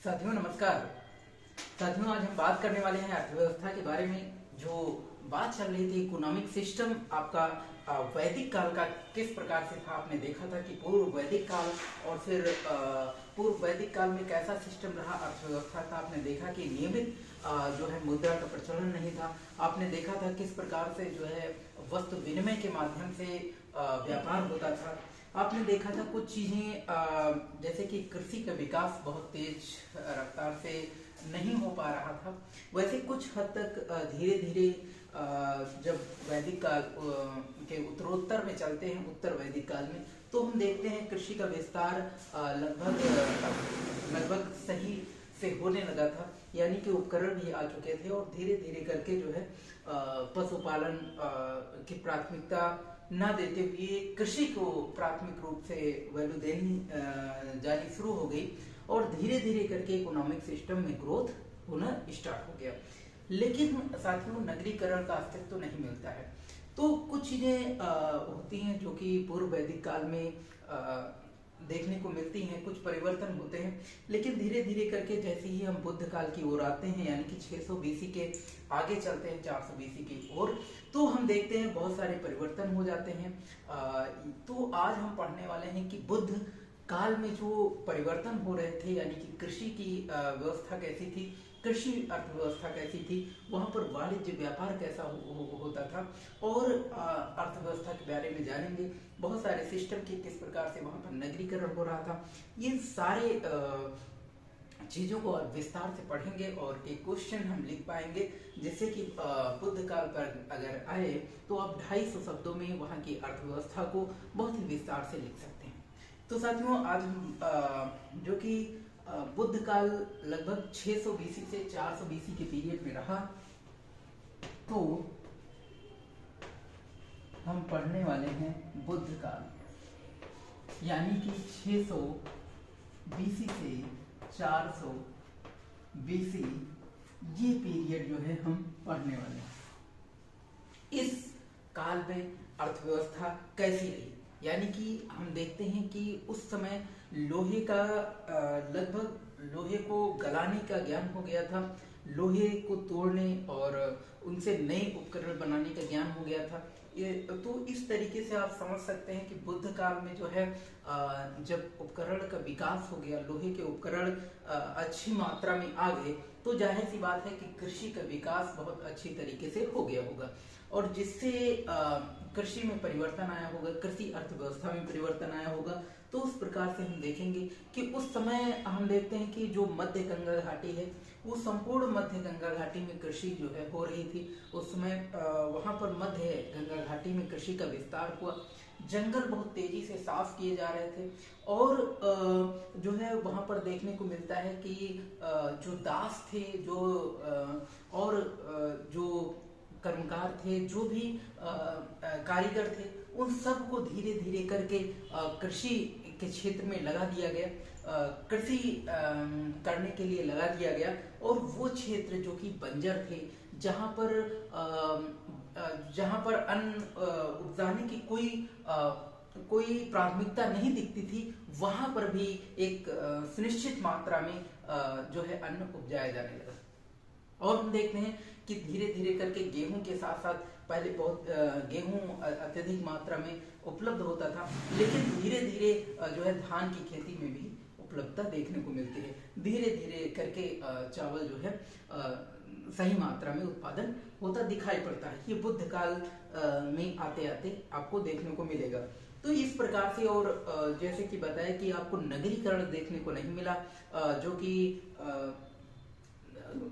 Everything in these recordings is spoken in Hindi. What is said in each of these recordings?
साथियों नमस्कार। साथियों आज हम बात करने वाले हैं अर्थव्यवस्था के बारे में। जो बात चल रही थी इकोनॉमिक सिस्टम आपका वैदिक काल का किस प्रकार से था। आपने देखा था कि पूर्व वैदिक काल और फिर पूर्व वैदिक काल में कैसा सिस्टम रहा अर्थव्यवस्था का। आपने देखा कि नियमित जो है मुद्रा का प्रचलन नहीं था। आपने देखा था किस प्रकार से जो है वस्तु विनिमय के माध्यम से व्यापार होता था। आपने देखा था कुछ चीजें जैसे कि कृषि का विकास बहुत तेज रफ्तार से नहीं हो पा रहा था। वैसे कुछ हद तक धीरे धीरे जब वैदिक काल के उत्तरोत्तर में चलते हैं, उत्तर वैदिक काल में, तो हम देखते हैं कृषि का विस्तार लगभग लगभग सही से होने लगा था। यानी कि उपकरण भी आ चुके थे और धीरे धीरे करके जो है पशुपालन की प्राथमिकता न देते हुए कृषि को प्राथमिक रूप से वैल्यू देनी जानी शुरू हो गई और धीरे धीरे करके इकोनॉमिक सिस्टम में ग्रोथ होना स्टार्ट हो गया। लेकिन साथियों नगरीकरण का अस्तित्व तो नहीं मिलता है। तो कुछ चीजें होती हैं जो कि पूर्व वैदिक काल में देखने को मिलती हैं, कुछ परिवर्तन होते हैं। लेकिन धीरे धीरे करके जैसे ही हम बुद्ध काल की ओर आते हैं, यानी कि 600 बीसी के आगे चलते हैं 400 बीसी की ओर, तो हम देखते हैं बहुत सारे परिवर्तन हो जाते हैं। तो आज हम पढ़ने वाले हैं कि बुद्ध काल में जो परिवर्तन हो रहे थे, यानी कि कृषि की व्यवस्था कैसी थी, कृषि अर्थव्यवस्था कैसी थी, वहां पर वाणिज्य व्यापार कैसा होता था और अर्थव्यवस्था के बारे में जानेंगे। बहुत सारे सिस्टम के किस प्रकार से वहां पर नगरीकरण हो रहा था, ये सारे चीजों को आप विस्तार से पढ़ेंगे और एक क्वेश्चन हम लिख पाएंगे, जिससे कि बुद्ध काल पर अगर आए तो आप 250 शब्दों में वहां की अर्थव्यवस्था को बहुत ही विस्तार से लिख सकते हैं। तो साथियों आज हम जो कि बुद्ध काल लगभग 600 बीसी से 400 बीसी के पीरियड में रहा, तो हम पढ़ने वाले हैं बुद्ध काल, यानी कि 600 बीसी से 400 बीसी, ये पीरियड जो है हम पढ़ने वाले हैं। इस काल में अर्थव्यवस्था कैसी रही, यानी कि हम देखते हैं कि उस समय लोहे का लगभग लोहे को गलाने का ज्ञान हो गया था, लोहे को तोड़ने और उनसे नए उपकरण बनाने का ज्ञान हो गया था। ये तो इस तरीके से आप समझ सकते हैं कि बुद्ध काल में जो है जब उपकरण का विकास हो गया, लोहे के उपकरण अच्छी मात्रा में आ गए, तो जाहिर सी बात है कि कृषि का विकास बहुत अच्छी तरीके से हो गया होगा और जिससे कृषि में परिवर्तन आया होगा, कृषि अर्थव्यवस्था में परिवर्तन आया होगा। तो उस प्रकार से हम देखेंगे कि उस समय हम देखते हैं कि जो मध्य गंगा घाटी है, वो संपूर्ण मध्य गंगा घाटी में कृषि जो है हो रही थी। उस समय वहां पर मध्य गंगा घाटी में कृषि का विस्तार हुआ, जंगल बहुत तेजी से साफ किए जा रहे थे और जो है वहां पर देखने को मिलता है कि जो दास थे, जो और जो कर्मकार थे, जो भी कारीगर थे, उन सब को धीरे धीरे करके कृषि के क्षेत्र में लगा दिया गया, कृषि करने के लिए लगा दिया गया। और वो क्षेत्र जो कि बंजर थे, जहां पर अन्न उपजाने की कोई प्राथमिकता नहीं दिखती थी, वहां पर भी एक सुनिश्चित मात्रा में जो है अन्न उपजाया जाने लगा। और हम देखते हैं कि धीरे धीरे करके गेहूं के साथ साथ पहले बहुत गेहूं अत्यधिक मात्रा में उपलब्ध होता था, लेकिन धीरे धीरे जो है धान की खेती में भी उपलब्धता देखने को मिलती है। धीरे धीरे करके चावल जो है सही मात्रा में उत्पादन होता दिखाई पड़ता है। ये बुद्ध काल में आते आते आपको देखने को मिलेगा। तो इस प्रकार से, और जैसे कि बताया कि आपको नगरीकरण देखने को नहीं मिला जो कि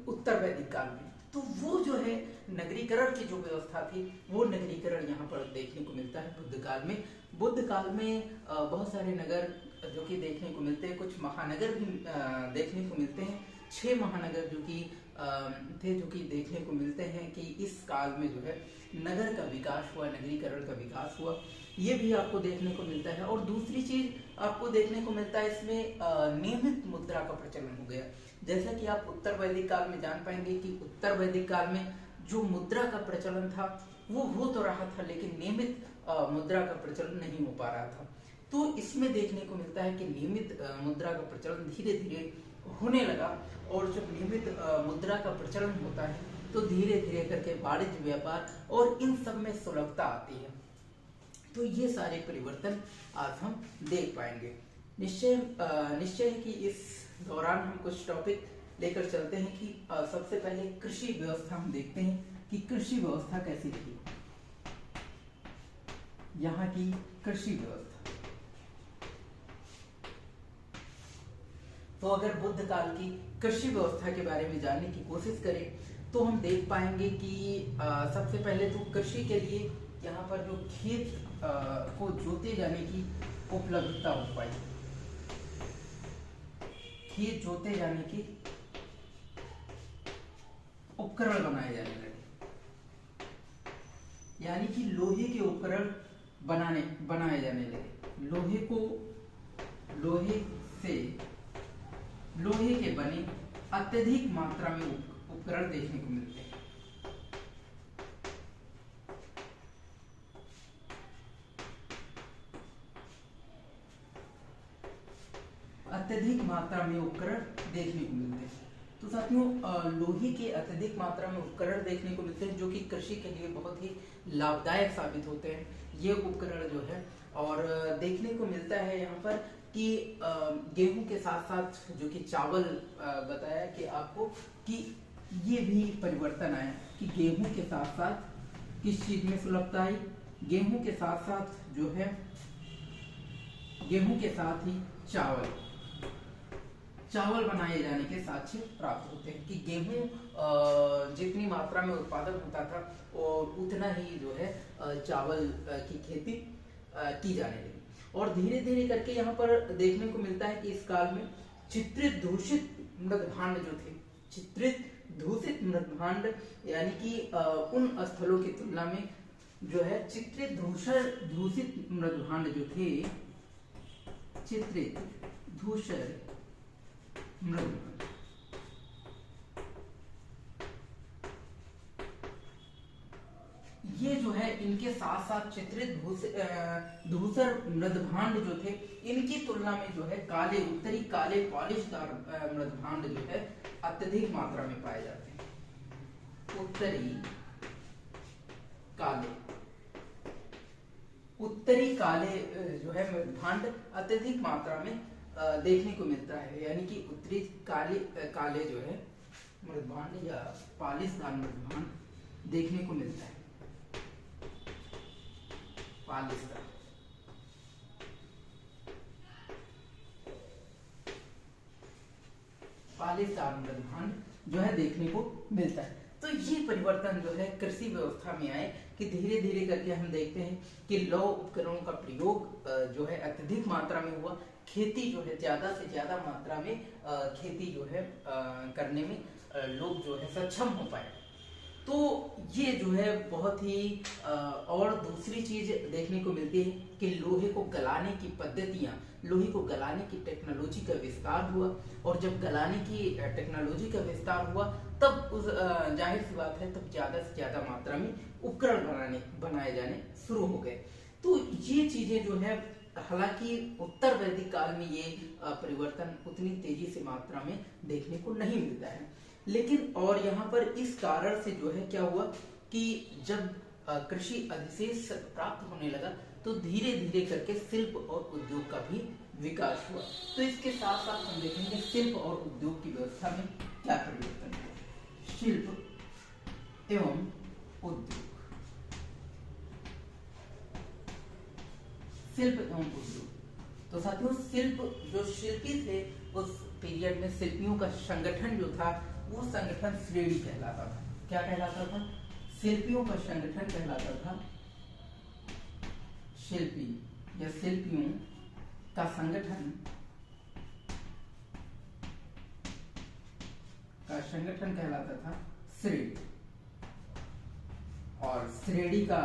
उत्तर वैदिक काल में, तो वो जो है नगरीकरण की जो व्यवस्था थी, वो नगरीकरण यहाँ पर देखने को मिलता है बुद्ध काल में। बुद्ध काल में बहुत सारे नगर जो कि देखने को मिलते हैं, कुछ महानगर भी देखने को मिलते हैं। 6 महानगर जो कि थे, जो कि देखने को मिलते हैं कि इस काल में जो है नगर का विकास हुआ, नगरीकरण का विकास हुआ, ये भी आपको देखने को मिलता है। और दूसरी चीज आपको देखने को मिलता है, इसमें नियमित मुद्रा का प्रचलन हो गया। जैसा कि आप उत्तर वैदिक काल में जान पाएंगे कि उत्तर वैदिक काल में जो मुद्रा का प्रचलन था वो हो तो रहा था, लेकिन नियमित मुद्रा का प्रचलन नहीं हो पा रहा था। तो इसमें देखने को मिलता है कि नियमित मुद्रा का प्रचलन धीरे धीरे होने लगा, और जब नियमित मुद्रा का प्रचलन होता है तो धीरे धीरे करके वाणिज्य व्यापार और इन सब में सुलभता आती है। तो ये सारे परिवर्तन आज हम देख पाएंगे। निश्चय है कि इस दौरान हम कुछ टॉपिक लेकर चलते हैं कि सबसे पहले कृषि व्यवस्था हम देखते हैं कि कृषि व्यवस्था कैसी रही, यहाँ की कृषि व्यवस्था। तो अगर बुद्ध काल की कृषि व्यवस्था के बारे में जानने की कोशिश करें तो हम देख पाएंगे कि सबसे पहले तो कृषि के लिए यहाँ पर जो खेत को जोते जाने की उपलब्धता हो पाई, खेत जोते जाने की उपकरण बनाए जाने लगे, यानी कि लोहे के उपकरण बनाए जाने लगे। लोहे के बने अत्यधिक मात्रा में उपकरण देखने को मिलते हैं। अत्यधिक मात्रा में उपकरण देखने को मिलते हैं। तो साथियों, लोहे के अत्यधिक मात्रा में उपकरण देखने को मिलते हैं जो कि कृषि के लिए बहुत ही लाभदायक साबित होते हैं ये उपकरण जो है। और देखने को मिलता है यहाँ पर कि गेहूं के साथ साथ जो कि चावल बताया कि आपको कि ये भी परिवर्तन आया कि गेहूं के साथ साथ किस चीज में सुलभता आई, गेहूं के साथ साथ जो है गेहूं के साथ ही चावल बनाए जाने के साक्ष्य प्राप्त होते हैं कि गेहूं जितनी मात्रा में उत्पादन होता था और उतना ही जो है चावल की खेती की जाने लगी। और धीरे धीरे करके यहाँ पर देखने को मिलता है कि इस काल में चित्रित दूषित मृदभांड जो थे, चित्रित दूषित मृदभांड यानी कि उन स्थलों की तुलना में जो है चित्रित दूषित मृदभांड जो थे, चित्रित धूसर मृदभांड, ये जो है इनके साथ साथ चित्रित धूसर मृदभांड जो थे इनकी तुलना में जो है उत्तरी काले पॉलिशदार मृदभांड जो है अत्यधिक मात्रा में पाए जाते हैं। उत्तरी काले जो है मृदभांड अत्यधिक मात्रा में देखने को मिलता है, यानी कि उत्तरी काले जो है मृदभांड या पॉलिशदार मृदभांड देखने को मिलता है। पालिस्तान मृदभांड जो है देखने को मिलता है। तो ये परिवर्तन जो है कृषि व्यवस्था में आए कि धीरे धीरे करके हम देखते हैं कि लौह उपकरणों का प्रयोग जो है अत्यधिक मात्रा में हुआ, खेती जो है ज्यादा से ज्यादा मात्रा में खेती जो है करने में लोग जो है सक्षम हो पाए। तो ये जो है बहुत ही और दूसरी चीज देखने को मिलती है कि लोहे को गलाने की पद्धतियां, लोहे को गलाने की टेक्नोलॉजी का विस्तार हुआ, और जब गलाने की टेक्नोलॉजी का विस्तार हुआ तब उस जाहिर सी बात है तब ज्यादा से ज्यादा मात्रा में उपकरण बनाए जाने शुरू हो गए। तो ये चीजें जो है, हालांकि उत्तर वैदिक काल में ये परिवर्तन उतनी तेजी से मात्रा में देखने को नहीं मिलता है, लेकिन और यहाँ पर इस कारण से जो है क्या हुआ कि जब कृषि अधिशेष प्राप्त होने लगा तो धीरे धीरे करके शिल्प और उद्योग का भी विकास हुआ। तो इसके साथ साथ हम देखेंगे शिल्प और उद्योग की व्यवस्था में क्या परिवर्तन हुआ। शिल्प एवं उद्योग, शिल्प एवं उद्योग। तो साथियों, शिल्प जो शिल्पी थे उस पीरियड में शिल्पियों का संगठन जो था वो संगठन श्रेणी कहलाता था। क्या कहलाता था? शिल्पियों का संगठन कहलाता था शिल्पी या शिल्पियों का संगठन कहलाता था श्रेणी। और श्रेणी का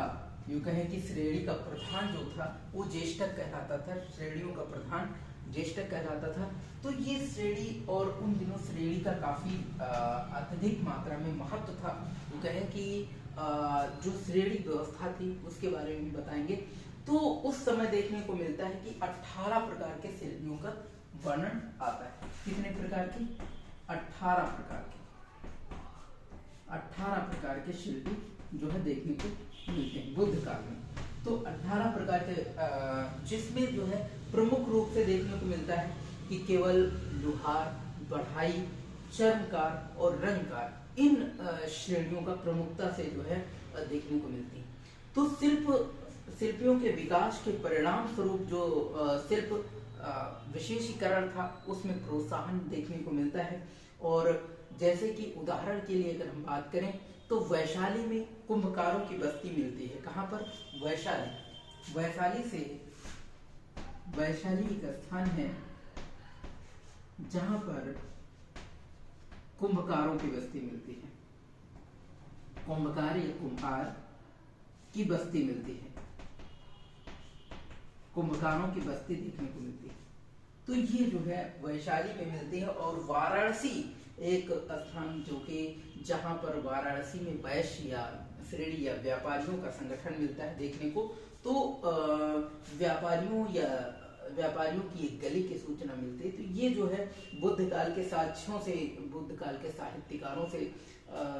यूं कहें कि श्रेणी का प्रधान जो था वो ज्येष्ठक कहलाता था, श्रेणियों का प्रधान ज्येष्ठक कहलाता था। तो ये श्रेणी, और उन दिनों श्रेणी का काफी अत्यधिक मात्रा में महत्व था। वो कहें कि जो श्रेणी व्यवस्था थी उसके बारे में बताएंगे। तो उस समय देखने को मिलता है कि 18 प्रकार के शिल्पियों का वर्णन आता है। कितने प्रकार की? 18 प्रकार के 18 प्रकार के शिल्पी जो है देखने को मिलते हैं बुद्ध काल में। तो 18 प्रकार के जिसमें जो है प्रमुख रूप से देखने को मिलता है कि केवल लुहार, बढ़ाई, चर्मकार और रंगकार, इन श्रेणियों का प्रमुखता से जो है देखने को मिलती है। तो शिल्पियों के विकास के परिणाम स्वरूप जो शिल्प विशेषीकरण था उसमें प्रोत्साहन देखने को मिलता है। और जैसे कि उदाहरण के लिए अगर हम बात करें तो वैशाली में कुंभकारों की बस्ती मिलती है। कहाँ पर? वैशाली। वैशाली एक स्थान है जहां पर कुंभकारों की बस्ती मिलती है। कुंभकार या कुम्हार की बस्ती मिलती है, कुंभकारों की बस्ती देखने को मिलती है। तो ये जो है वैशाली में मिलती है। और वाराणसी एक स्थान जो कि जहां पर वाराणसी में वैश्य या श्रेणी या व्यापारियों का संगठन मिलता है देखने को। तो व्यापारियों की एक गली की सूचना मिलती है। तो ये जो है बुद्ध काल के साक्ष्यों से, बुद्ध काल के साहित्यकारों से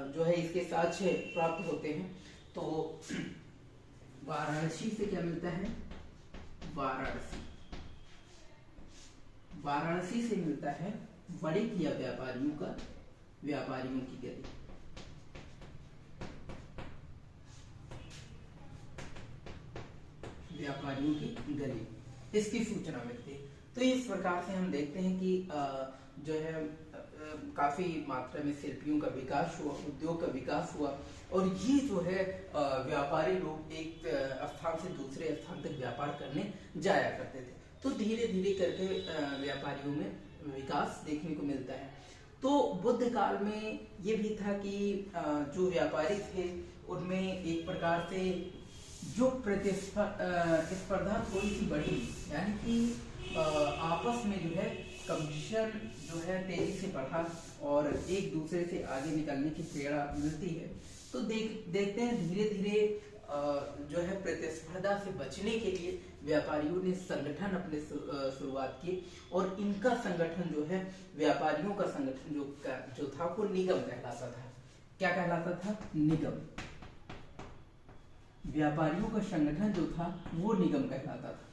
जो है इसके साक्ष्य प्राप्त होते हैं। तो वाराणसी से क्या मिलता है? वाराणसी से मिलता है वणिक या व्यापारियों की गली। व्यापारियों की गली, इसकी सूचना मिलती है। तो इस प्रकार से हम देखते हैं कि जो है काफी मात्रा में शिल्पियों का विकास हुआ, उद्योग का विकास हुआ। और ये जो है व्यापारी लोग एक स्थान से दूसरे स्थान तक व्यापार करने जाया करते थे। तो धीरे धीरे करके व्यापारियों में विकास देखने को मिलता है। तो बुद्ध काल में ये भी था कि जो व्यापारी थे उनमें एक प्रकार से जो स्पर्धा थोड़ी सी बढ़ी, यानी कि आपस में जो है कंपटीशन जो है तेजी से बढ़ा और एक दूसरे से आगे निकलने की प्रेरणा मिलती है। तो देखते हैं धीरे धीरे जो है प्रतिस्पर्धा से बचने के लिए व्यापारियों ने संगठन अपने शुरुआत की। और इनका संगठन जो है, व्यापारियों का संगठन जो था वो निगम कहलाता था। क्या कहलाता था? निगम। व्यापारियों का संगठन जो था वो निगम कहलाता था।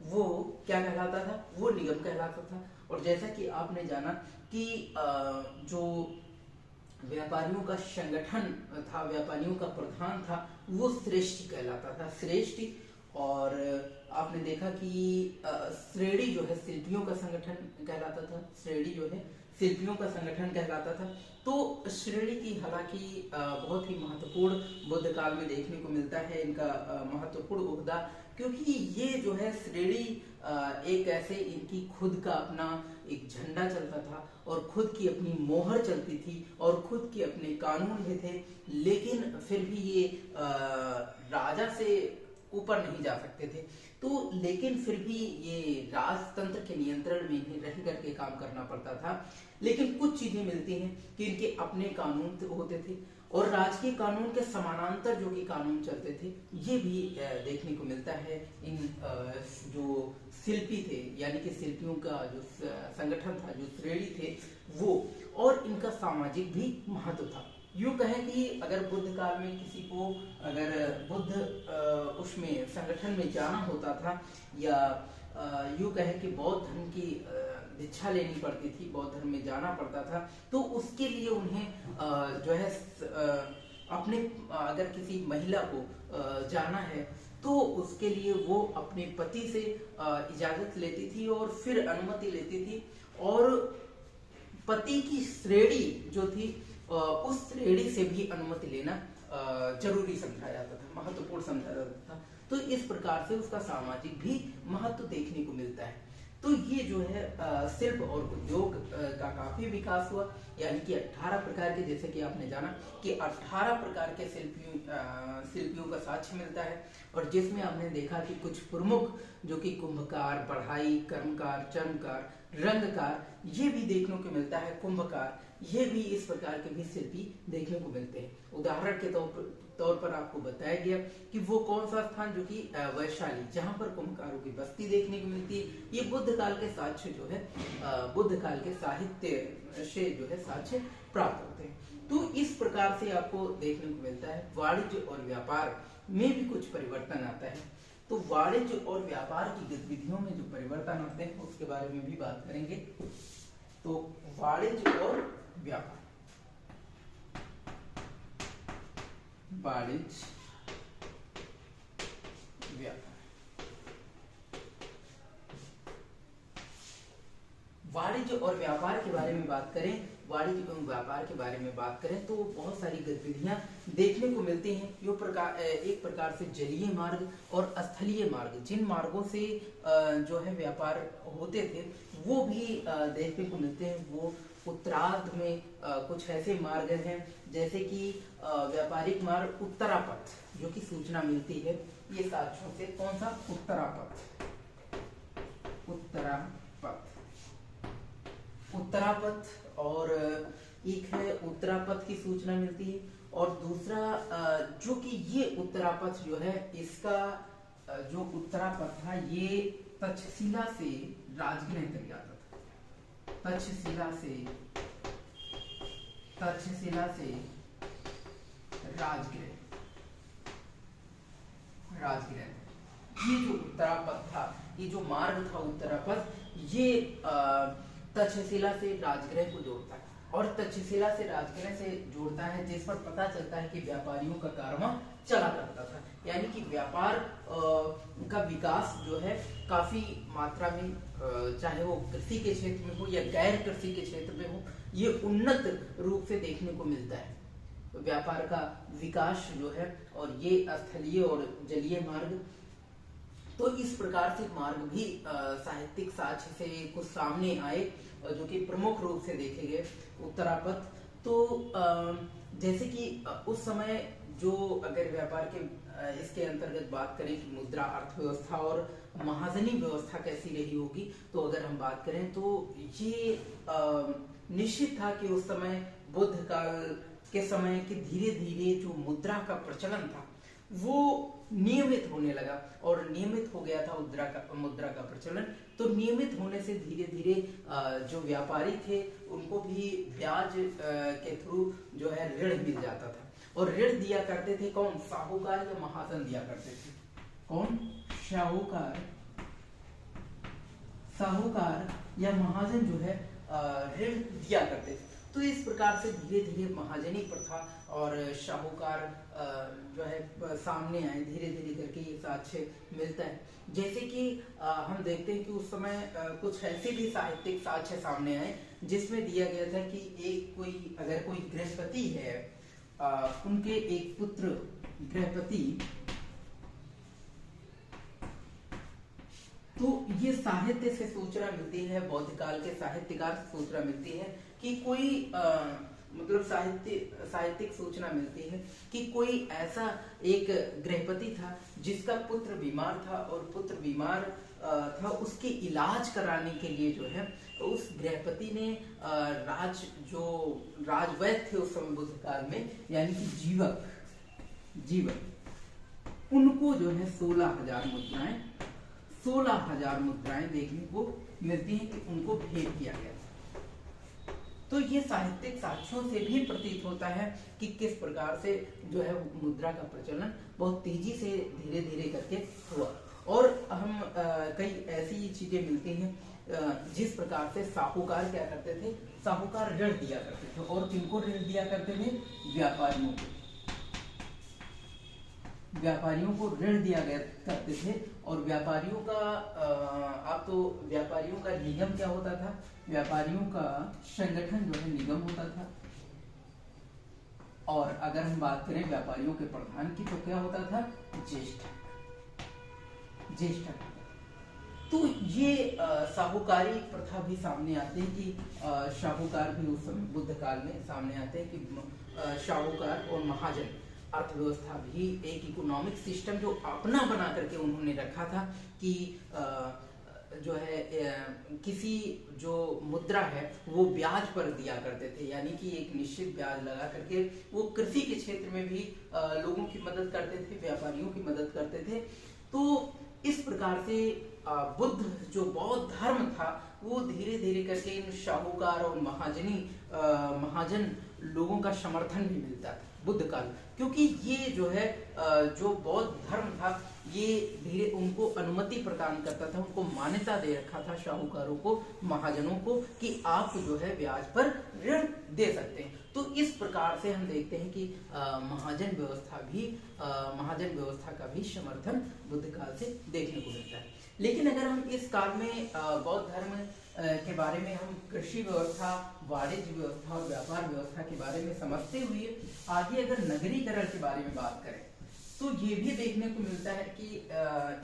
वो क्या कहलाता था? वो निगम कहलाता था। और जैसा कि आपने जाना कि जो व्यापारियों का संगठन था, व्यापारियों का प्रधान था, वो श्रेष्ठी कहलाता था। श्रेष्ठी। और आपने देखा कि श्रेणी जो है शिल्पियों का संगठन कहलाता था। श्रेणी जो है शिल्पियों का संगठन कहलाता था। तो श्रेणी की हालांकि बहुत ही महत्वपूर्ण बुद्ध काल में देखने को मिलता है इनका महत्वपूर्ण ओहदा, क्योंकि ये जो है श्रेणी एक ऐसे इनकी खुद का अपना एक झंडा चलता था और खुद की अपनी मोहर चलती थी और खुद के अपने कानून भी थे। लेकिन फिर भी ये राजा से ऊपर नहीं जा सकते थे। तो लेकिन फिर भी ये राजतंत्र के नियंत्रण में ही रह करके काम करना पड़ता था। लेकिन कुछ चीजें मिलती हैं कि इनके अपने कानून होते थे और राजकीय कानून के समानांतर जो कि कानून चलते थे, ये भी देखने को मिलता है इन जो शिल्पी थे, यानी कि शिल्पियों का जो संगठन था, जो श्रेणी थे वो, और इनका सामाजिक भी महत्व था। यूं कहें कि अगर बुद्ध काल में किसी को अगर बुद्ध उसमें संगठन में जाना होता था या यूं कहें कि बौद्ध धर्म की दीक्षा लेनी पड़ती थी, बौद्ध धर्म में जाना पड़ता था, तो उसके लिए उन्हें जो है अपने अगर किसी महिला को जाना है तो उसके लिए वो अपने पति से इजाजत लेती थी और फिर अनुमति लेती थी। और पति की श्रेणी जो थी उस श्रेणी से भी अनुमति लेना जरूरी समझा जाता था, महत्वपूर्ण समझा जाता था। तो इस प्रकार से उसका सामाजिक भी महत्व देखने को मिलता है। तो ये जो है शिल्प और उद्योग का काफी विकास हुआ, यानी कि 18 प्रकार के, जैसे कि आपने जाना कि 18 प्रकार के शिल्पियों का साक्ष्य मिलता है। और जिसमें आपने देखा कि कुछ प्रमुख जो कि कुंभकार, बढ़ाई, कर्मकार, चर्मकार, रंगकार ये भी देखने को मिलता है, कुंभकार ये भी इस प्रकार के भी शिल्पी देखने को मिलते हैं। उदाहरण के तौर पर आपको बताया गया कि वो कौन सा स्थान जो कि वैशाली, जहां पर कुंभकारों की बस्ती देखने को मिलती है। ये बुद्ध काल के साक्ष्य जो है बुद्ध काल के साहित्य से जो है साक्ष्य प्राप्त होते हैं। तो इस प्रकार से आपको देखने को मिलता है। वाणिज्य और व्यापार में भी कुछ परिवर्तन आता है। तो वाणिज्य और व्यापार की गतिविधियों में जो परिवर्तन आते हैं उसके बारे में भी बात करेंगे। तो वाणिज्य और व्यापार, वाणिज्य व्यापार, वाणिज्य और व्यापार के बारे में बात करें, वाणिज्य एवं व्यापार के बारे में बात करें तो बहुत सारी गतिविधियां देखने को मिलती हैं। एक प्रकार से जलीय मार्ग और स्थलीय मार्ग, जिन मार्गों से जो है व्यापार होते थे वो भी देखने को मिलते हैं। वो उत्तरार्ध में कुछ ऐसे मार्ग हैं जैसे कि व्यापारिक मार्ग उत्तरापथ, जो कि सूचना मिलती है ये साक्ष्यों से। कौन सा? उत्तरापथ, उत्तरापथ, उत्तरापथ। और एक है उत्तरापथ की सूचना मिलती है। और दूसरा जो कि ये उत्तरापथ जो है, इसका जो उत्तरापथ था ये तक्षशिला से राजगृह तक जाता था। तक्षशिला से राजगृह, ये जो उत्तरापथ था, ये जो मार्ग था उत्तरापथ, ये तक्षशिला से राजगृह को जोड़ता है। और तक्षशिला से राजगृह से जोड़ता है, जिस पर पता चलता है कि व्यापारियों का कारवां चला करता था। यानी कि व्यापार का विकास जो है काफी मात्रा में, चाहे वो कृषि के क्षेत्र में हो या गैर कृषि के क्षेत्र में हो, ये उन्नत रूप से देखने को मिलता है व्यापार का विकास जो है। और ये स्थलीय और जलीय मार्ग, तो इस प्रकार से मार्ग भी साहित्यिक साक्ष्य से कुछ सामने आए जो कि प्रमुख रूप से देखे गए। उत्तरापथ तो जैसे कि उस समय जो, अगर व्यापार के इसके अंतर्गत बात करें कि मुद्रा अर्थव्यवस्था और महाजनी व्यवस्था कैसी रही होगी, तो अगर हम बात करें तो ये निश्चित था कि उस समय बुद्ध काल के समय कि धीरे धीरे जो मुद्रा का प्रचलन था वो नियमित होने लगा। और नियमित हो गया था मुद्रा का प्रचलन। तो नियमित होने से धीरे धीरे जो व्यापारी थे उनको भी ब्याज के थ्रू जो है ऋण मिल जाता था। और ऋण दिया करते थे कौन? साहूकार या महाजन दिया करते थे। कौन? साहूकार या महाजन जो है ऋण दिया करते थे। तो इस प्रकार से धीरे धीरे महाजनी प्रथा और शाहूकार जो है सामने आए, धीरे धीरे करके ये साक्ष्य मिलता है। जैसे कि हम देखते हैं कि उस समय कुछ ऐसे भी साहित्यिक साक्ष्य सामने आए जिसमें दिया गया था कि अगर कोई गृहपति है, उनके एक पुत्र गृहपति, तो ये साहित्य से सूचना मिलती है, बौद्ध काल के साहित्यकार से सूचना मिलती है कि कोई मतलब साहित्यिक सूचना मिलती है कि कोई ऐसा एक गृहपति था जिसका पुत्र बीमार था। और पुत्र बीमार था, उसके इलाज कराने के लिए जो है उस गृहपति ने राजवैद्य थे उस समय बुद्ध काल में, यानी कि जीवक, उनको जो है 16,000 मुद्राएं देखने को मिलती हैं कि उनको भेंट किया गया। तो ये साहित्यिक साक्ष्यों से भी प्रतीत होता है कि किस प्रकार से जो है मुद्रा का प्रचलन बहुत तेजी से धीरे धीरे करके हुआ। और हम कई ऐसी चीजें मिलती हैं जिस प्रकार से साहूकार क्या करते थे, साहूकार ऋण दिया करते थे। और किनको ऋण दिया करते थे? व्यापारियों को ऋण दिया करते थे। और व्यापारियों का निगम क्या होता था? व्यापारियों का संगठन जो है निगम होता था। और अगर हम बात करें व्यापारियों के प्रधान की, तो क्या होता था? ज्येष्ठ। तो ये साहूकारी प्रथा भी सामने आते हैं कि शाहूकार भी उस समय बुद्ध काल में सामने आते हैं कि शाहूकार और महाजन अर्थव्यवस्था भी एक इकोनॉमिक सिस्टम जो अपना बना करके उन्होंने रखा था कि जो है किसी जो मुद्रा है वो ब्याज पर दिया करते थे, यानी कि एक निश्चित ब्याज लगा करके वो कृषि के क्षेत्र में भी लोगों की मदद करते थे, व्यापारियों की मदद करते थे। तो इस प्रकार से बुद्ध जो बौद्ध धर्म था वो धीरे धीरे करके इन साहूकार और महाजन लोगों का समर्थन भी मिलता था बुद्ध काल, क्योंकि ये जो है जो बौद्ध धर्म था ये धीरे उनको अनुमति प्रदान करता था, उनको मान्यता दे रखा था साहूकारों को, महाजनों को, कि आप जो है ब्याज पर ऋण दे सकते हैं। तो इस प्रकार से हम देखते हैं कि महाजन व्यवस्था का भी समर्थन बुद्ध काल से देखने को मिलता है। लेकिन अगर हम इस काल में बौद्ध धर्म के बारे में हम कृषि व्यवस्था, वाणिज्य व्यवस्था और व्यापार व्यवस्था के बारे में समझते हुए आगे अगर नगरीकरण के बारे में बात करें तो ये भी देखने को मिलता है कि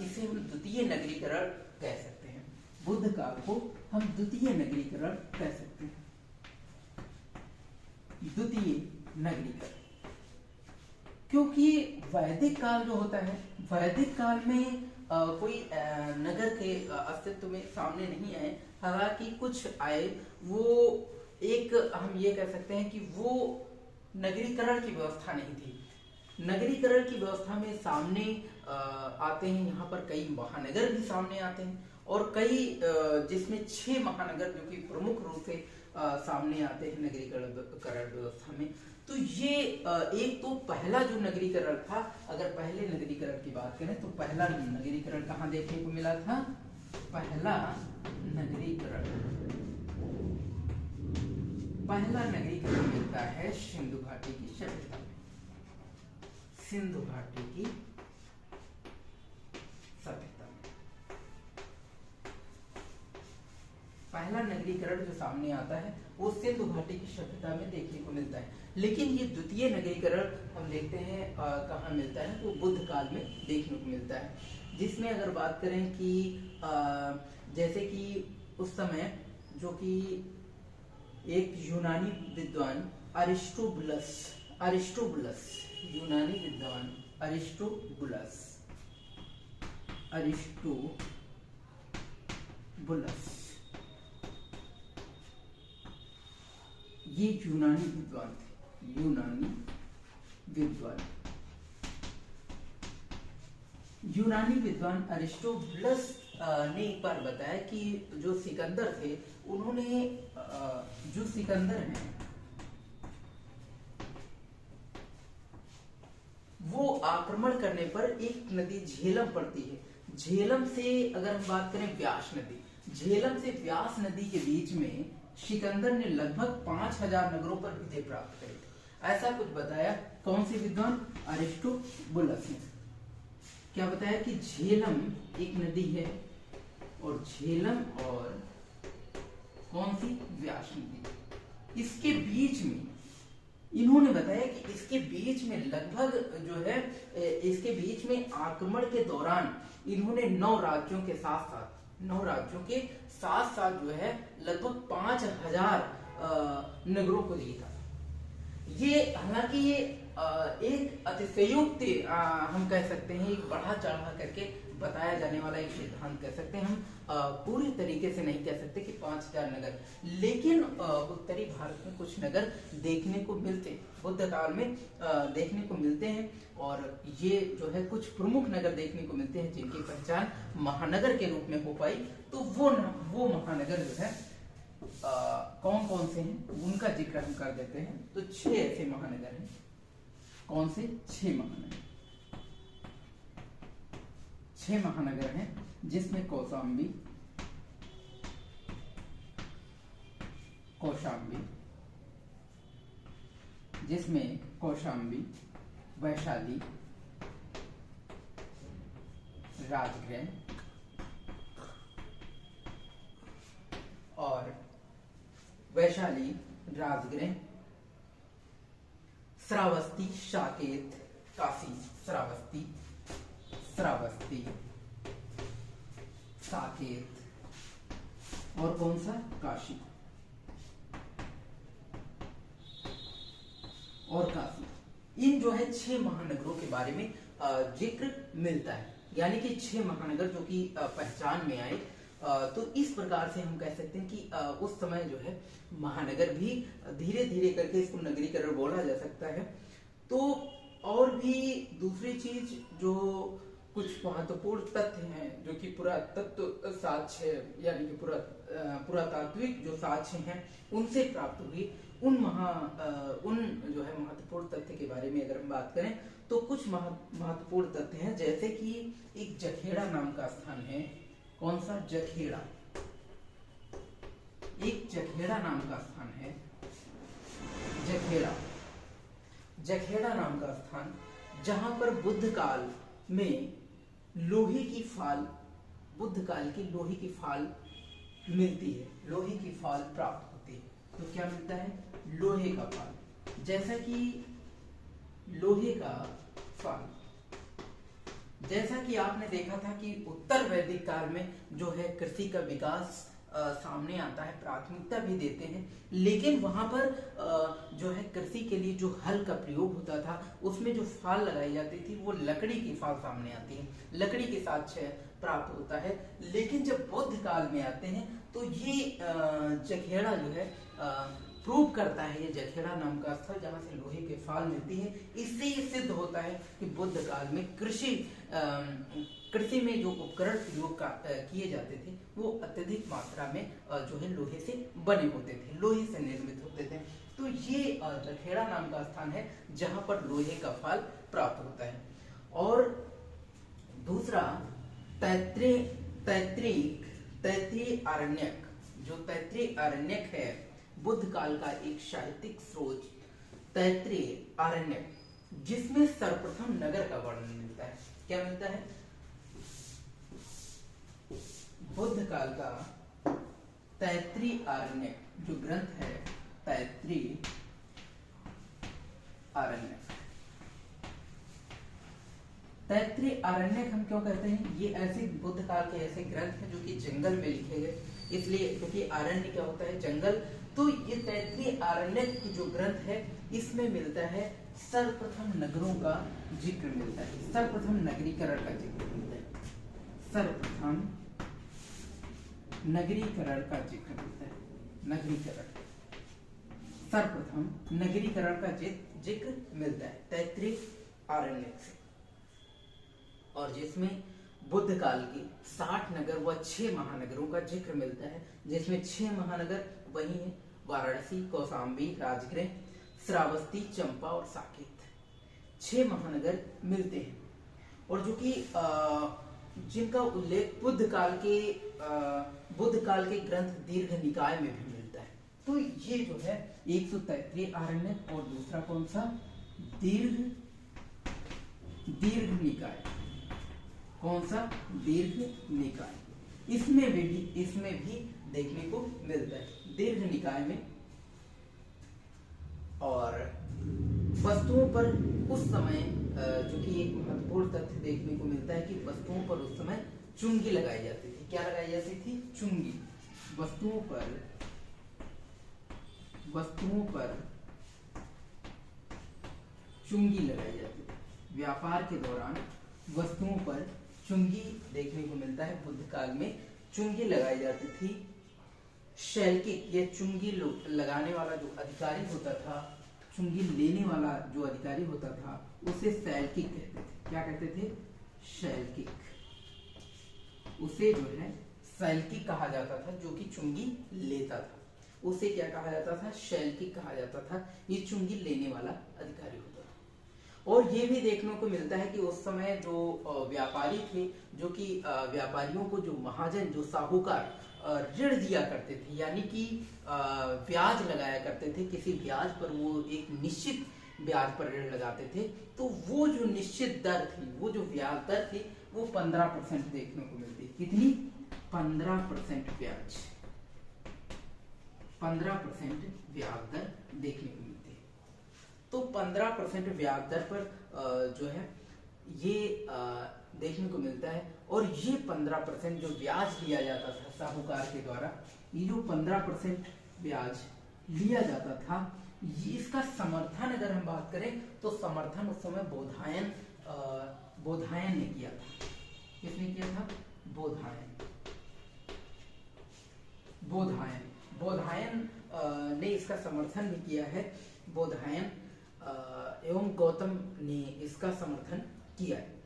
इसे हम द्वितीय नगरीकरण कह सकते हैं। बुद्ध काल को हम द्वितीय नगरीकरण कह सकते हैं, द्वितीय नगरीकरण, क्योंकि वैदिक काल जो होता है, वैदिक काल में कोई नगर के अस्तित्व में सामने नहीं आए, हालांकि कुछ आए, वो एक हम ये कह सकते हैं कि वो नगरीकरण की व्यवस्था नहीं थी। नगरीकरण की व्यवस्था में सामने आते हैं यहाँ पर कई महानगर भी सामने आते हैं, और कई जिसमें 6 महानगर जो कि प्रमुख रूप से सामने आते हैं नगरीकरण व्यवस्था में। तो ये एक तो पहला जो नगरीकरण था, अगर पहले नगरीकरण की बात करें तो पहला नगरीकरण कहाँ देखने को मिला था? पहला नगरीकरण मिलता है सिंधु घाटी की सभ्यता में, सिंधु घाटी की सभ्यता में पहला नगरीकरण जो सामने आता है वो सिंधु घाटी की सभ्यता में देखने को मिलता है। लेकिन ये द्वितीय नगरीकरण हम देखते हैं कहाँ मिलता है, तो बुद्ध काल में देखने को मिलता है, जिसमें अगर बात करें कि जैसे कि उस समय जो कि एक यूनानी विद्वान अरिस्टोबुलस, यूनानी विद्वान अरिस्टोबुलस, ये यूनानी विद्वान थे, यूनानी विद्वान अरिस्टोबुलस ने एक बार बताया कि जो सिकंदर थे उन्होंने जो सिकंदर हैं वो आक्रमण करने पर एक नदी झेलम पड़ती है, झेलम से अगर हम बात करें व्यास नदी, झेलम से व्यास नदी के बीच में सिकंदर ने लगभग 5000 नगरों पर विजय प्राप्त करी, ऐसा कुछ बताया। कौन सी विद्वान? अरिस्टोबुलस ने क्या बताया कि झेलम एक नदी है, और झेलम और कौन सी? व्यास नदी, इसके बीच में इन्होंने बताया कि इसके बीच में लगभग जो है इसके बीच में आक्रमण के दौरान इन्होंने 9 राज्यों के साथ जो है लगभग 5000 नगरों को जीता। ये हालांकि ये एक अतिशयोक्ति हम कह सकते हैं, एक बढ़ा चढ़ा करके बताया जाने वाला एक सिद्धांत कह सकते हैं हम, पूरी तरीके से नहीं कह सकते कि 5000 नगर, लेकिन उत्तरी भारत में कुछ नगर देखने को मिलते, बुद्ध काल में देखने को मिलते हैं, और ये जो है कुछ प्रमुख नगर देखने को मिलते हैं जिनकी पहचान महानगर के रूप में हो पाई। तो वो महानगर जो है कौन कौन से हैं उनका जिक्र हम कर देते हैं। तो 6 ऐसे महानगर हैं। कौन से? 6 महानगर, 6 महानगर हैं, जिसमें कौशाम्बी, वैशाली, राजगृह और श्रावस्ती, साकेत, काशी, श्रावस्ती, साकेत, और कौन सा? काशी और काशी। इन जो है 6 महानगरों के बारे में जिक्र मिलता है, यानी कि 6 महानगर जो कि पहचान में आए, तो इस प्रकार से हम कह सकते हैं कि उस समय जो है महानगर भी धीरे धीरे करके इसको नगरीकरण बोला जा सकता है। तो और भी दूसरी चीज जो कुछ महत्वपूर्ण तथ्य हैं जो कि पुरातत्व साक्ष्य यानी कि पुरातात्विक जो साक्ष्य हैं उनसे प्राप्त हुई उन जो है महत्वपूर्ण तथ्य के बारे में अगर हम बात करें तो कुछ महत्वपूर्ण तथ्य हैं, जैसे कि एक जखेड़ा नाम का स्थान है। कौन सा? जखेड़ा। एक जखेड़ा नाम का स्थान है, जखेड़ा नाम का स्थान, जहां पर बुद्ध काल में लोहे की फाल, बुद्ध काल की लोहे की फाल मिलती है, लोहे की फाल प्राप्त होती है। तो क्या मिलता है? लोहे का फाल। जैसा कि लोहे का फाल, जैसा कि आपने देखा था कि उत्तर वैदिक काल में जो है कृषि का विकास सामने आता है, प्राथमिकता भी देते हैं, लेकिन वहां पर जो है कृषि के लिए जो हल का प्रयोग होता था उसमें जो फाल लगाई जाती थी वो लकड़ी की फाल सामने आती है, लकड़ी के साथ प्राप्त होता है। लेकिन जब बुद्ध काल में आते हैं तो ये जखेड़ा जो है प्रूव करता है, ये जखेड़ा नाम का स्थल जहां से लोहे के फाल मिलती है, इससे ये सिद्ध होता है कि बुद्ध काल में कृषि में जो उपकरण प्रयोग किए जाते थे वो अत्यधिक मात्रा में जो है लोहे से बने होते थे, लोहे से निर्मित होते थे। तो ये जखेड़ा नाम का स्थान है जहां पर लोहे का फाल प्राप्त होता है। और दूसरा तैत्रीय आरण्यक, जो तैत्रीय आरण्यक है बुद्ध काल का एक साहित्यिक स्रोत, तैत्रीय आरण्यक, जिसमें सर्वप्रथम नगर का वर्णन मिलता है। क्या मिलता है? बुद्ध काल का तैत्रीय आरण्यक जो ग्रंथ है, तैत्रीय आरण्यक। तैत्रीय आरण्यक हम क्यों कहते हैं? ये ऐसे बुद्ध काल के ऐसे ग्रंथ हैं जो कि जंगल में लिखे गए, इसलिए क्योंकि आरण्य क्या होता है? जंगल। तो ये तैत्रीय आरण्यक जो ग्रंथ है इसमें मिलता है सर्वप्रथम नगरों का जिक्र मिलता है, सर्वप्रथम नगरीकरण का जिक्र मिलता है, सर्वप्रथम नगरीकरण का जिक्र मिलता है, नगरीकरण, सर्वप्रथम नगरीकरण का जिक्र मिलता है तैत्रीय आरण्यक से, और जिसमें बुद्ध काल के 60 नगर व 6 महानगरों का जिक्र मिलता है, जिसमें 6 महानगर वही है वाराणसी, कौशाम्बी, राजगृह, श्रावस्ती, चंपा और साकेत। 6 महानगर मिलते हैं, और जो कि जिनका उल्लेख बुद्ध काल के ग्रंथ दीर्घ निकाय में भी मिलता है। तो ये जो है एक तो तैत्रीय आरण्यक और दूसरा कौन सा? दीर्घ निकाय। कौन सा? दीर्घ निकाय। इसमें भी देखने को मिलता है दीर्घ निकाय में। और वस्तुओं पर उस समय जो कि एक महत्वपूर्ण तथ्य देखने को मिलता है कि वस्तुओं पर उस समय चुंगी लगाई जाती थी। क्या लगाई जाती थी? चुंगी। वस्तुओं पर चुंगी लगाई जाती थी। व्यापार के दौरान वस्तुओं पर चुंगी देखने को मिलता है। बुद्ध काल में चुंगी लगाई जाती थी। शैल्किक, ये चुंगी लगाने वाला जो अधिकारी होता था, चुंगी लेने वाला जो अधिकारी होता था उसे शैल्किक कहते थे। क्या कहते थे? शैल्किक। उसे जो है शैल्किक कहा जाता था, जो कि चुंगी लेता था उसे क्या कहा जाता था? शैल्किक कहा जाता था। ये चुंगी लेने वाला अधिकारी होता था। और ये भी देखने को मिलता है कि उस समय जो व्यापारी थे, जो कि व्यापारियों को जो महाजन, जो साहूकार ऋण दिया करते थे, यानी कि ब्याज लगाया करते थे, किसी ब्याज पर वो एक निश्चित ब्याज पर ऋण लगाते थे, तो वो जो निश्चित दर थी, वो जो ब्याज दर थी वो 15% देखने को मिलती। कितनी? 15% ब्याज, 15% ब्याज दर देखने को मिलती है। तो 15% ब्याज दर पर जो है ये देखने को मिलता है। और ये 15% जो ब्याज लिया जाता था साहूकार के द्वारा, ये जो 15% ब्याज लिया जाता था, ये इसका समर्थन अगर हम बात करें तो समर्थन उस समय बोधायन ने किया था। किसने किया था? बोधायन। बोधायन, बोधायन ने इसका समर्थन भी किया है। बोधायन एवं गौतम ने इसका समर्थन किया है।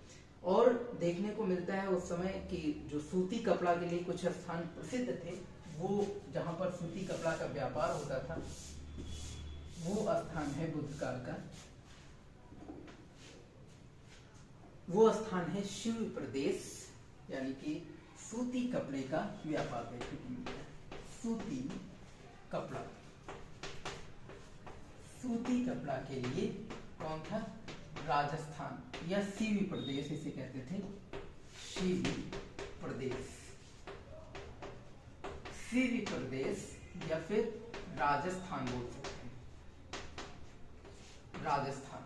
और देखने को मिलता है उस समय कि जो सूती कपड़ा के लिए कुछ स्थान प्रसिद्ध थे, वो जहां पर सूती कपड़ा का व्यापार होता था, वो स्थान है बुद्ध काल का, वो स्थान है शिव प्रदेश, यानी कि सूती कपड़े का व्यापार देखने को मिलता है। सूती कपड़ा, सूती कपड़ा के लिए कौन था? राजस्थान या सीवी प्रदेश इसे कहते थे, सीवी प्रदेश, सीवी प्रदेश या फिर राजस्थान बोल सकते हैं, राजस्थान।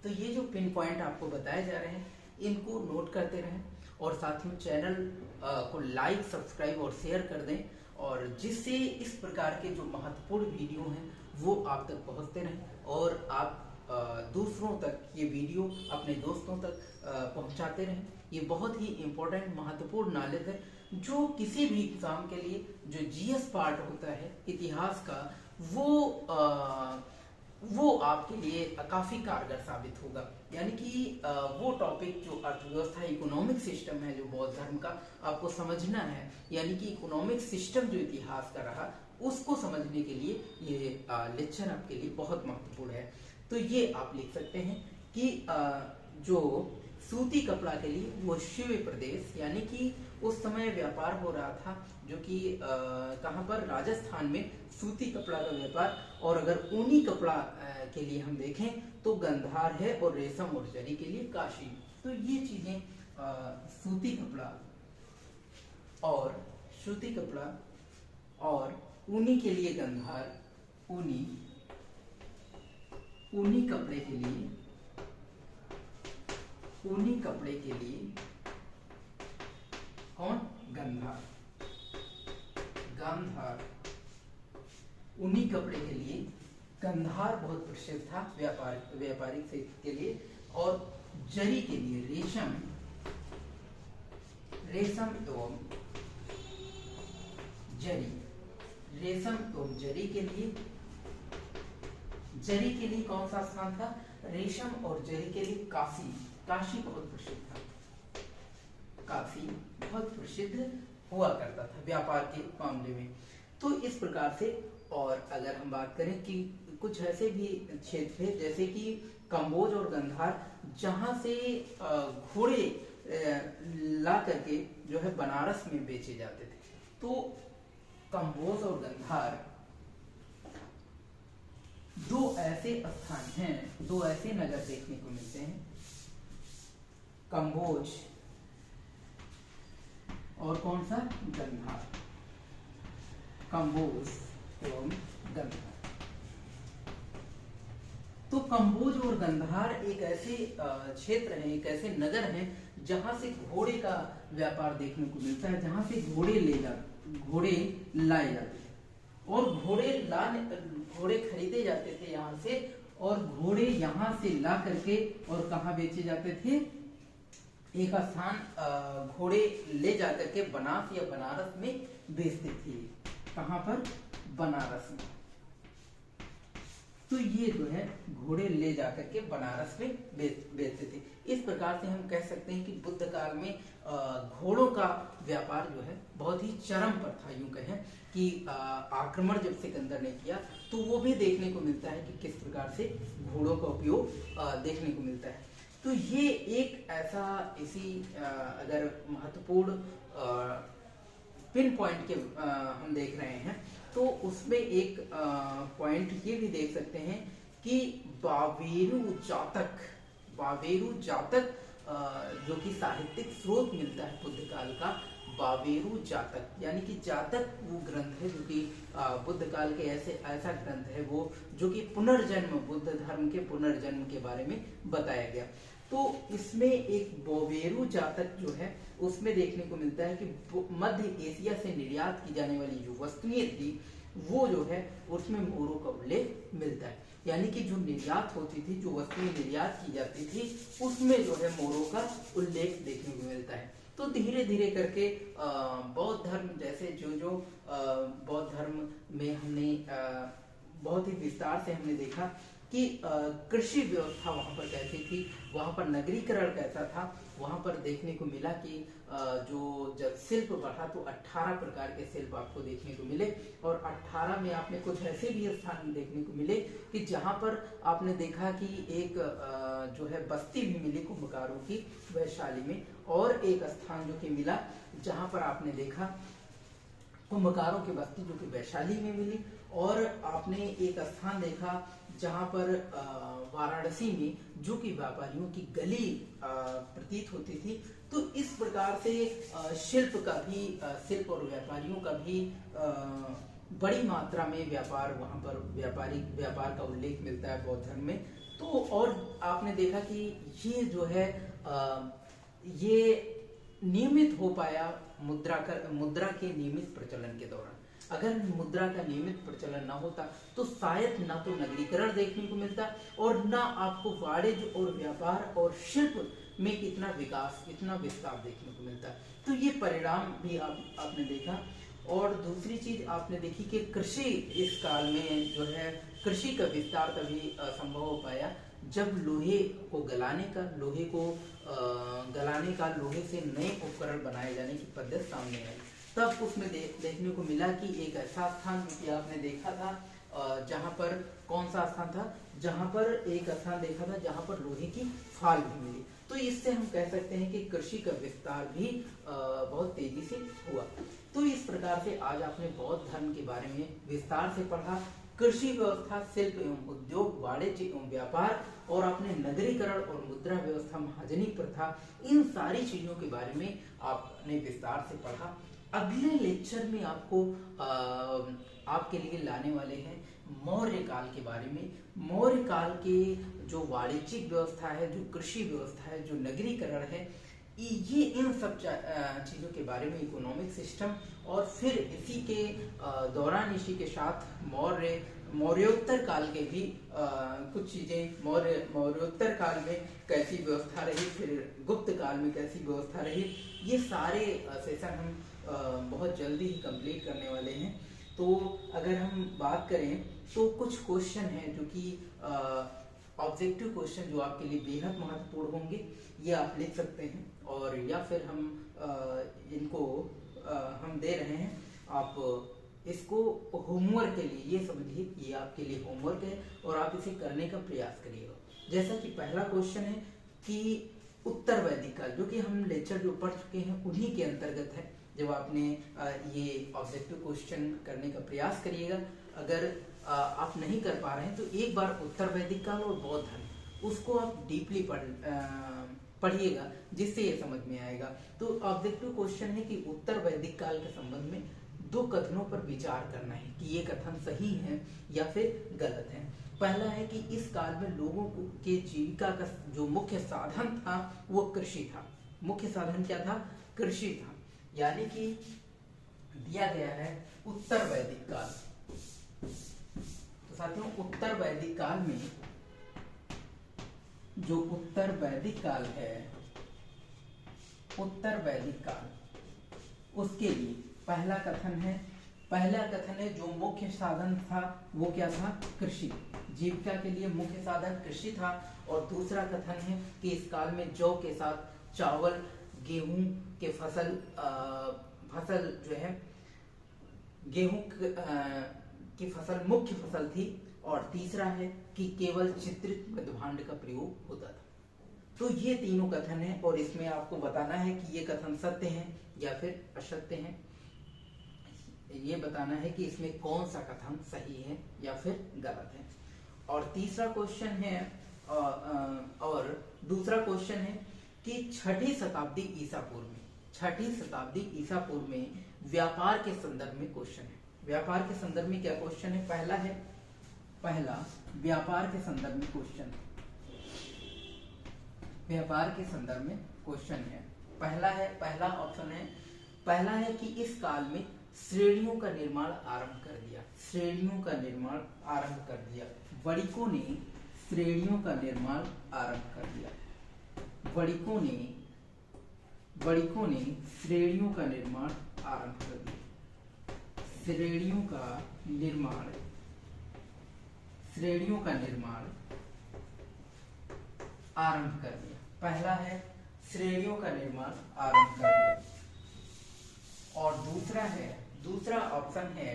तो ये जो पिन पॉइंट आपको बताए जा रहे हैं, इनको नोट करते रहें और साथ में चैनल को लाइक, सब्सक्राइब और शेयर कर दें, और जिससे इस प्रकार के जो महत्वपूर्ण वीडियो हैं वो आप तक पहुंचते रहें और आप दूसरों तक ये वीडियो अपने दोस्तों तक पहुंचाते रहें। ये बहुत ही इम्पोर्टेंट महत्वपूर्ण नॉलेज है जो किसी भी एग्जाम के लिए जो जीएस पार्ट होता है इतिहास का, वो आपके लिए काफी कारगर साबित होगा। यानी कि वो टॉपिक जो अर्थव्यवस्था, इकोनॉमिक सिस्टम है जो बौद्ध धर्म का, आपको समझना है। यानी कि इकोनॉमिक सिस्टम जो इतिहास का रहा, उसको समझने के लिए ये लेक्चर आपके लिए बहुत महत्वपूर्ण है। तो ये आप लिख सकते हैं कि जो सूती कपड़ा के लिए वो शिव प्रदेश, यानी कि उस समय व्यापार हो रहा था जो कि कहाँ पर? राजस्थान में सूती कपड़ा का व्यापार। और अगर ऊनी कपड़ा के लिए हम देखें तो गंधार है, और रेशम और जरी के लिए काशी। तो ये चीजें सूती कपड़ा और सूती कपड़ा और ऊनी के लिए गंधार, ऊनी कपड़े के लिए, ऊनी कपड़े के लिए कौन? गंधार, गांधार। ऊनी कपड़े के लिए गंधार बहुत प्रसिद्ध था व्यापारिक क्षेत्र के लिए, और जरी के लिए रेशम, रेशम एवं जरी, रेशम एवं जरी के लिए, जरी के लिए कौन सा स्थान था? रेशम और जरी के लिए काशी, काशी बहुत प्रसिद्ध था, काशी बहुत प्रसिद्ध हुआ करता था व्यापार के मामले में। तो इस प्रकार से, और अगर हम बात करें कि कुछ ऐसे भी क्षेत्र थे जैसे कि कंबोज और गंधार, जहां से घोड़े ला करके जो है बनारस में बेचे जाते थे। तो कंबोज और गंधार दो ऐसे स्थान हैं, दो ऐसे नगर देखने को मिलते हैं, कंबोज और कौन सा? गंधार, कंबोज एवं गंधार। तो कंबोज और गंधार एक ऐसे क्षेत्र हैं, एक ऐसे नगर हैं जहां से घोड़े का व्यापार देखने को मिलता है, जहां से घोड़े लाए जाते थे और घोड़े खरीदे जाते थे यहाँ से, और घोड़े यहाँ से ला करके और कहाँ बेचे जाते थे? एक स्थान घोड़े ले जाकर के बनास या बनारस में बेचते थे। कहाँ पर? बनारस में। तो ये जो है घोड़े ले जाकर के बनारस में बेचते थे। इस प्रकार से हम कह सकते हैं कि बुद्ध काल में घोड़ों का व्यापार जो है बहुत ही चरम पर था। यूं कहें कि आक्रमण जब सिकंदर ने किया तो वो भी देखने को मिलता है कि किस प्रकार से घोड़ों का उपयोग देखने को मिलता है। तो ये एक ऐसा इसी अगर महत्वपूर्ण पिन पॉइंट के हम देख रहे हैं तो उसमें एक पॉइंट ये भी देख सकते हैं कि बाबेरू जातक जो कि साहित्यिक स्रोत मिलता है बुद्ध काल का, बाबेरू जातक यानी कि जातक वो ग्रंथ है जो कि बुद्ध काल के ऐसा ग्रंथ है वो जो कि पुनर्जन्म, बुद्ध धर्म के पुनर्जन्म के बारे में बताया गया। तो इसमें एक बोवेरू जातक जो है उसमें देखने को मिलता है कि मध्य एशिया से निर्यात की जाने वाली जो वस्तुएं थी वो जो है उसमें मोरों का उल्लेख मिलता है। यानी कि जो निर्यात होती थी, जो वस्तुएं निर्यात की जाती थी उसमें जो है मोरों का उल्लेख देखने को मिलता है। तो धीरे धीरे करके बौद्ध धर्म जैसे जो जो बौद्ध धर्म में हमने बहुत ही विस्तार से हमने देखा कि कृषि व्यवस्था वहां पर कैसी थी, वहां पर नगरीकरण कैसा था। वहां पर देखने को मिला कि जो जब शिल्प बढ़ा तो 18 प्रकार के शिल्प आपको देखने को मिले, और 18 में आपने कुछ ऐसे भी स्थान देखने को मिले कि जहां पर आपने देखा कि एक जो है बस्ती भी मिली कुंभकारों की वैशाली में, और एक स्थान जो कि मिला जहां पर आपने देखा कुंभकारों की बस्ती जो कि वैशाली में मिली, और आपने एक स्थान देखा जहां पर वाराणसी में जो कि व्यापारियों की गली प्रतीत होती थी। तो इस प्रकार से शिल्प का भी शिल्प और व्यापारियों का भी बड़ी मात्रा में व्यापार वहां पर व्यापार का उल्लेख मिलता है बौद्ध धर्म में। तो और आपने देखा कि ये जो है ये नियमित हो पाया मुद्रा के नियमित प्रचलन के दौरान। अगर मुद्रा का नियमित प्रचलन ना होता तो शायद ना तो नगरीकरण देखने को मिलता और ना आपको वाणिज्य और व्यापार और शिल्प में इतना विकास, इतना विस्तार देखने को मिलता। तो ये परिणाम भी आपने देखा। और दूसरी चीज आपने देखी कि कृषि इस काल में जो है कृषि का विस्तार तभी संभव हो पाया जब लोहे को गलाने का लोहे से नए उपकरण बनाए जाने की पद्धति सामने आई। तब उसमें देखने को मिला कि एक ऐसा स्थान जो आपने देखा था जहां पर, कौन सा स्थान था, जहां पर एक स्थान देखा था जहां पर लोहे की फाल भी मिली। तो इससे हम कह सकते हैं कि कृषि का विस्तार भी बहुत तेजी से हुआ। तो इस प्रकार से आज आपने बौद्ध धर्म के बारे में विस्तार से पढ़ा, कृषि व्यवस्था, शिल्प एवं उद्योग, वाणिज्य एवं व्यापार, और आपने नगरीकरण और मुद्रा व्यवस्था, महाजनी प्रथा, इन सारी चीजों के बारे में आपने विस्तार से पढ़ा। अगले लेक्चर में आपको आपके लिए लाने वाले हैं मौर्य काल के बारे में। मौर्य काल के जो वाणिज्यिक व्यवस्था है, जो कृषि व्यवस्था है, जो नगरीकरण है, ये इन सब चीजों के बारे में, इकोनॉमिक सिस्टम, और फिर इसी के दौरान इसी के साथ मौर्योत्तर काल के भी कुछ चीजें, मौर्योत्तर काल में कैसी व्यवस्था रही, फिर गुप्त काल में कैसी व्यवस्था रही, ये सारे सेशन हम बहुत जल्दी ही कंप्लीट करने वाले हैं। तो अगर हम बात करें तो कुछ क्वेश्चन हैं जो कि ऑब्जेक्टिव क्वेश्चन जो आपके लिए बेहद महत्वपूर्ण होंगे, ये आप लिख सकते हैं, और या फिर हम इनको हम दे रहे हैं, आप इसको होमवर्क के लिए, ये समझिए ये आपके लिए होमवर्क है और आप इसे करने का प्रयास करिएगा। जैसा कि पहला क्वेश्चन है कि उत्तर वैदिक काल, जो कि हम लेक्चर जो पढ़ चुके हैं उन्हीं के अंतर्गत है। जब आपने ये ऑब्जेक्टिव क्वेश्चन करने का प्रयास करिएगा, अगर आप नहीं कर पा रहे हैं तो एक बार उत्तर वैदिक काल और बौद्ध धर्म उसको आप डीपली पढ़िएगा, जिससे ये समझ में आएगा। तो ऑब्जेक्टिव क्वेश्चन है कि उत्तर वैदिक काल के संबंध में दो कथनों पर विचार करना है कि ये कथन सही है या फिर गलत है। पहला है कि इस काल में लोगों के जीविका का जो मुख्य साधन था वो कृषि था। मुख्य साधन क्या था? कृषि था। यानी कि दिया गया है उत्तर वैदिक काल। तो साथियों, उत्तर वैदिक काल में जो उत्तर वैदिक काल है, उत्तर वैदिक काल, उसके लिए पहला कथन है जो मुख्य साधन था वो क्या था? कृषि। जीविका के लिए मुख्य साधन कृषि था। और दूसरा कथन है कि इस काल में जौ के साथ चावल, गेहूं के फसल जो है, गेहूं की फसल मुख्य फसल थी। और तीसरा है कि केवल चित्रित मृदभांड का प्रयोग होता था। तो ये तीनों कथन है और इसमें आपको बताना है कि ये कथन सत्य हैं या फिर असत्य हैं। ये बताना है कि इसमें कौन सा कथन सही है या फिर गलत है। और तीसरा क्वेश्चन है और दूसरा क्वेश्चन है कि छठी शताब्दी ईसा पूर्व में व्यापार के संदर्भ में क्वेश्चन है। व्यापार के संदर्भ में क्या क्वेश्चन है? पहला व्यापार के संदर्भ में क्वेश्चन है। व्यापार के संदर्भ में क्वेश्चन है। पहला ऑप्शन है, पहला है कि इस काल में श्रेणियों का निर्माण आरंभ कर दिया। वणिकों ने श्रेणियों का निर्माण आरंभ कर दिया। वणिकों ने वणिकों ने श्रेणियों का निर्माण आरंभ कर दिया। श्रेणियों का निर्माण आरंभ कर दिया। पहला है श्रेणियों का निर्माण आरंभ कर दिया, और दूसरा ऑप्शन है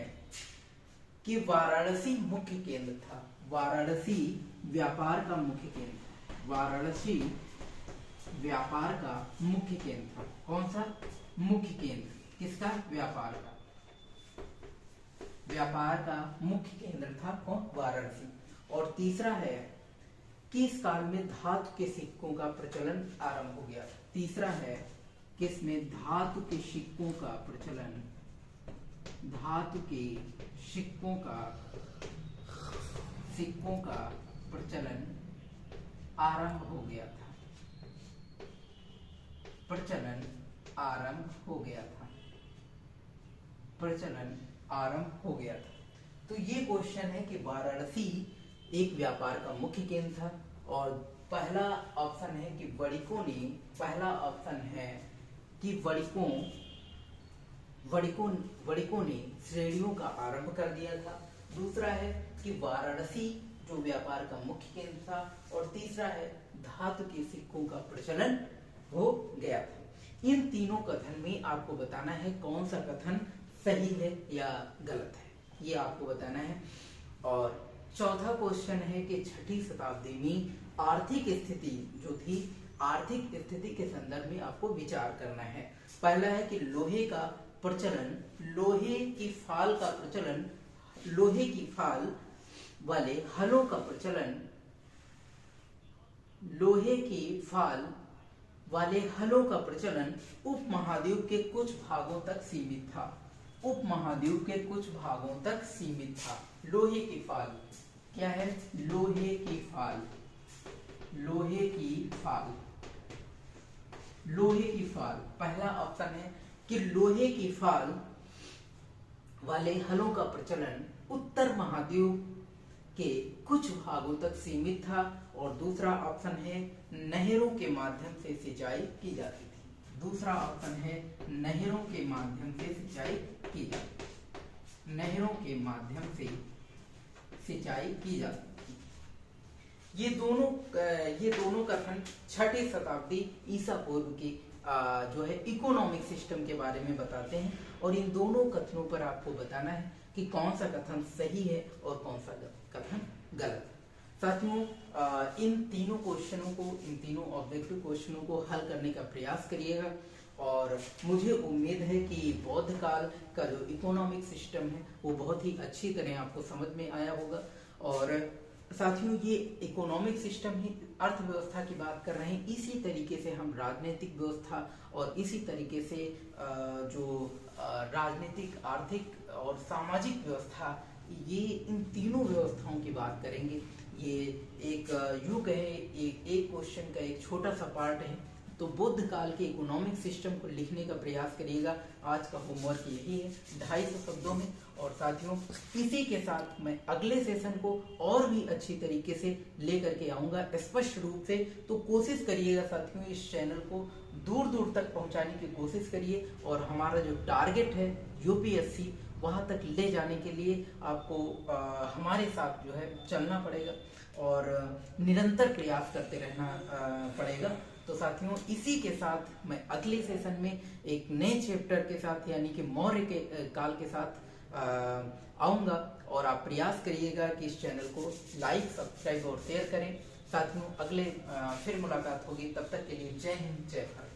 कि वाराणसी मुख्य केंद्र था। वाराणसी व्यापार का मुख्य केंद्र था। वाराणसी व्यापार का मुख्य केंद्र था। कौन सा मुख्य केंद्र? किसका? व्यापार का मुख्य केंद्र था कौन? वाराणसी। और तीसरा है कि इस काल में धातु के सिक्कों का प्रचलन आरंभ हो गया। तीसरा है किसमें? धातु के सिक्कों का प्रचलन, धातु के सिक्कों का प्रचलन आरंभ हो गया था। प्रचलन आरंभ हो गया था। तो ये क्वेश्चन है कि वाराणसी एक व्यापार का मुख्य केंद्र था, और पहला ऑप्शन है कि वणिकों ने श्रेणियों का आरंभ कर दिया था। दूसरा है कि वाराणसी जो व्यापार का मुख्य केंद्र था, और तीसरा है धातु के सिक्कों का प्रचलन हो गया था। इन तीनों कथन में आपको बताना है कौन सा कथन सही है या गलत है, ये आपको बताना है। और चौथा क्वेश्चन है कि छठी शताब्दी में आर्थिक स्थिति जो थी, आर्थिक स्थिति के संदर्भ में आपको विचार करना है। पहला है कि लोहे का प्रचलन, लोहे की फाल का प्रचलन, लोहे की फाल वाले हलों का प्रचलन, लोहे की फाल वाले हलों का प्रचलन उपमहाद्वीप के कुछ भागों तक सीमित था। उपमहाद्वीप के कुछ भागों तक सीमित था। लोहे की फाल क्या है? लोहे की फाल पहला ऑप्शन है कि लोहे की फाल वाले हलों का प्रचलन उत्तर महाद्वीप के कुछ भागों तक सीमित था, और दूसरा ऑप्शन है नहरों के माध्यम से सिंचाई की जाती थी। दूसरा ऑप्शन है नहरों के माध्यम से सिंचाई की जाती थी। नहरों के माध्यम से सिंचाई की जाती थी। ये दोनों कथन छठी शताब्दी ईसा पूर्व की जो है इकोनॉमिक सिस्टम के बारे में बताते हैं, और इन दोनों कथनों पर आपको बताना है कि कौन सा कथन सही है और कौन सा कथन गलत है। साथियों, इन तीनों ऑब्जेक्टिव क्वेश्चनों को हल करने का प्रयास करिएगा, और मुझे उम्मीद है कि बौद्ध काल का जो इकोनॉमिक सिस्टम है वो बहुत ही अच्छी तरह आपको समझ में आया होगा। और साथियों, ये इकोनॉमिक सिस्टम ही अर्थव्यवस्था की बात कर रहे हैं, इसी तरीके से हम राजनीतिक व्यवस्था और इसी तरीके से जो राजनीतिक, आर्थिक और सामाजिक व्यवस्था, ये इन तीनों व्यवस्थाओं की बात करेंगे। ये एक युग है, एक क्वेश्चन का एक छोटा सा पार्ट है। तो बुद्ध काल के इकोनॉमिक सिस्टम को लिखने का प्रयास करिएगा। आज का होमवर्क यही है 250 शब्दों में। और साथियों, इसी के साथ मैं अगले सेशन को और भी अच्छी तरीके से लेकर के आऊंगा, स्पष्ट रूप से। तो कोशिश करिएगा साथियों, इस चैनल को दूर दूर तक पहुंचाने की कोशिश करिए, और हमारा जो टारगेट है यूपीएससी, वहां तक ले जाने के लिए आपको हमारे साथ जो है चलना पड़ेगा, और निरंतर प्रयास करते रहना पड़ेगा। तो साथियों, इसी के साथ मैं अगले सेशन में एक नए चैप्टर के साथ, यानी कि मौर्य के काल के साथ आऊंगा, और आप प्रयास करिएगा कि इस चैनल को लाइक, सब्सक्राइब और शेयर करें। साथियों, अगले फिर मुलाकात होगी, तब तक के लिए जय हिंद, जय भारत।